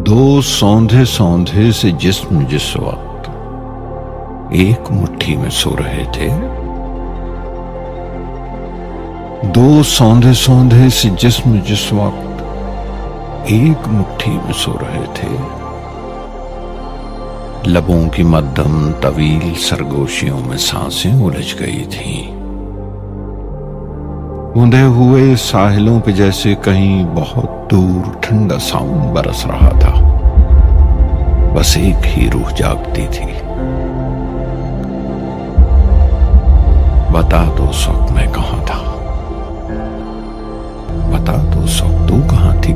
दो सौंधे सौंधे से जिस्म जिस वक्त एक मुट्ठी में सो रहे थे, दो सौंधे सौंधे से जिस्म जिस वक्त एक मुट्ठी में सो रहे थे, लबों की मध्यम तवील सरगोशियों में सांसें उलझ गई थीं। उंधे हुए साहिलों पे जैसे कहीं बहुत दूर ठंडा सावन बरस रहा था। बस एक ही रूह जागती थी। बता दो उस वक्त मैं कहां था, बता दो उस वक्त तू कहां थी।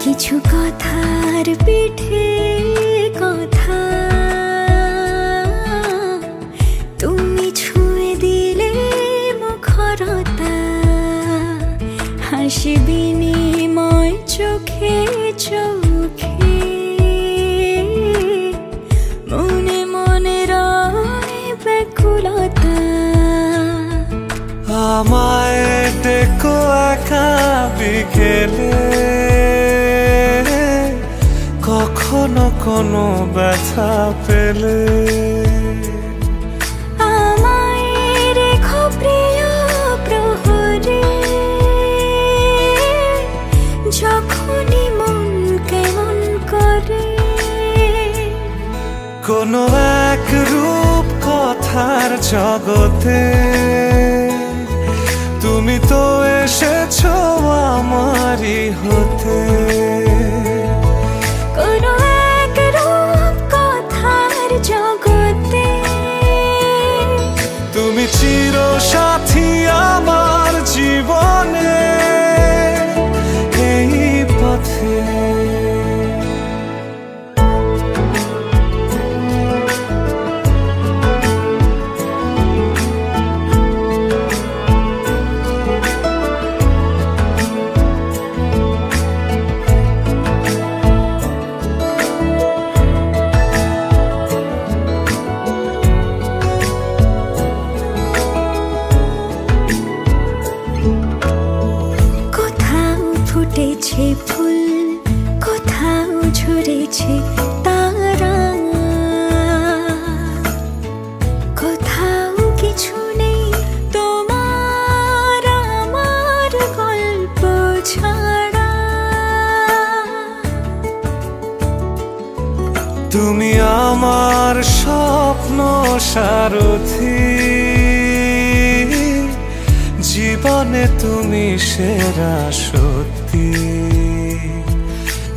কিছু কথার পিঠে কথা তুমি ছুঁয়ে দিলে মুখরতা, হাসি বিনিময় চোখে চোখে, মনে মনে রয় ব্যাকুলতা। আমায় দেখো একা বিকেলে, কখনো কোনো ব্যথা পেলে আমায় রেখো প্রিয় প্রহরে, যখনই মন কেমন করে। কোনো এক রূপ কথার জগতে তুমি তো এসেছো আমারই হতে। কোনো এক রূপ কথার জগতে তুমি চির সাথী আমার জীবনে, এই পথে। ফুটেছে ফুল, কোথাও ঝরেছে তারা, কোথাও কিছু নেই তোমার আমার গল্প ছাড়া। তুমি আমার স্বপ্ন সারথি, জীবনে তুমি সেরা সত্যি।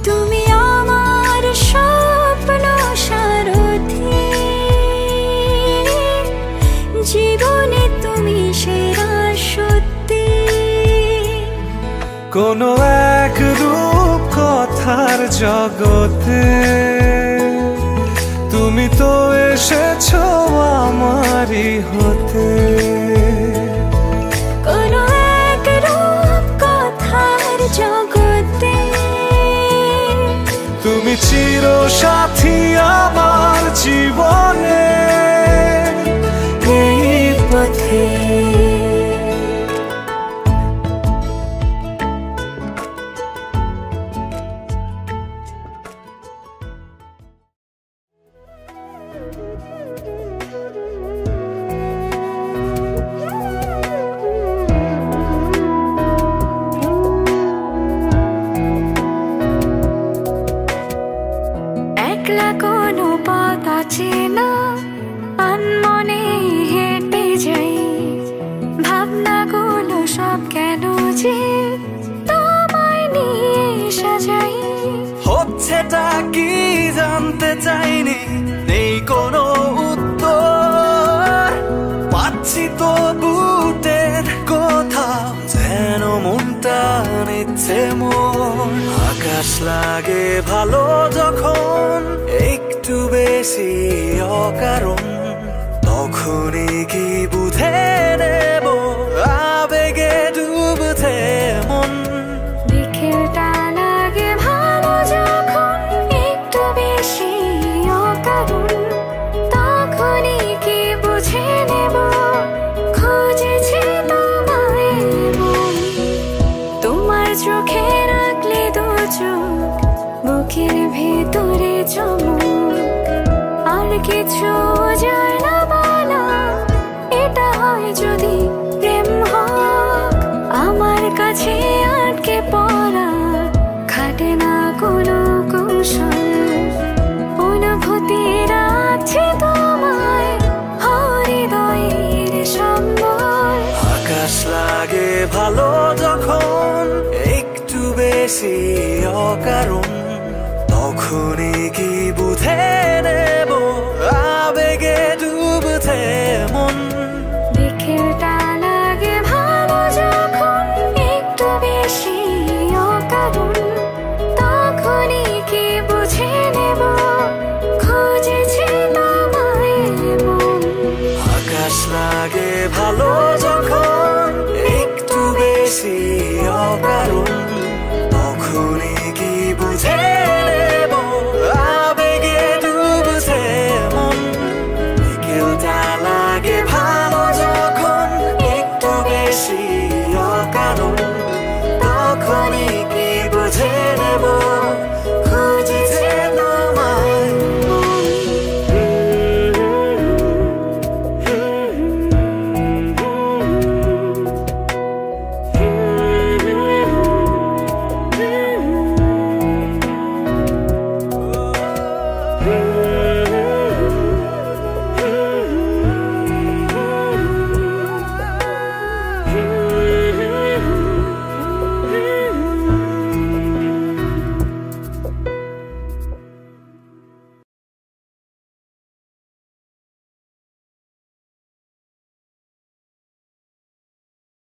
তুমি আমার স্বপ্ন সারথি, জীবনে তুমি সেরা সত্যি। কোনো এক রূপ কথার জগতে তুমি তো এসেছো আমারই হতে। কোনো এক রূপ কথার জগতে তুমি চির সাথী আমার জীবনে, এই পথে। একলা কোনো পথ আছে না, আনমনে হেঁটে যাই, ভাবনাগুলো সব কেন যে তোমায় নিয়ে সাজাই। ইচ্ছেটা কি জানতে চাইনি, নেই কোনো উত্তর পাচ্ছি তো বুটের কোথাও, যেন মনটা নিচ্ছে মোর। আকাশ লাগে ভালো যখন একটু বেশি অকারণ, তখনই কি বুঝে নেব আবেগে ডুবছে মন। বিকেলটা লাগে ভালো যখন একটু বেশি অকারণ, তখনই কি বুঝে নেব খুঁজেছে তোমায় মন। তোমার চোখে রাখলে দু চোখ বুকের ভেতরে চমক, আর কিছু যায় না বলা, এটা হয় যদি প্রেম হোক। আমার কাছে আটকে পড়া খাটে না কোনো কৌশল, অনুভূতি রাখছে তোমায় হৃদয়ের সম্বল। আকাশ লাগে ভালো যখন একটু বেশি অকারণ, তখনই কি বুঝে নেব আবেগে ডুবছে মন। বিকেলটা লাগে ভালো যখন একটু বেশি অকারণ, তখনই কি বুঝে নেব খুঁজেছে তোমায় মন। আকাশ লাগে ভালো যখন একটু বেশি অকারণ, তখনই কি বুঝে নেব আবেগে ডুবছে মন। বিকেলটা লাগে ভালো যখন একটু বেশি অকারণ, তখনই কি বুঝে নেব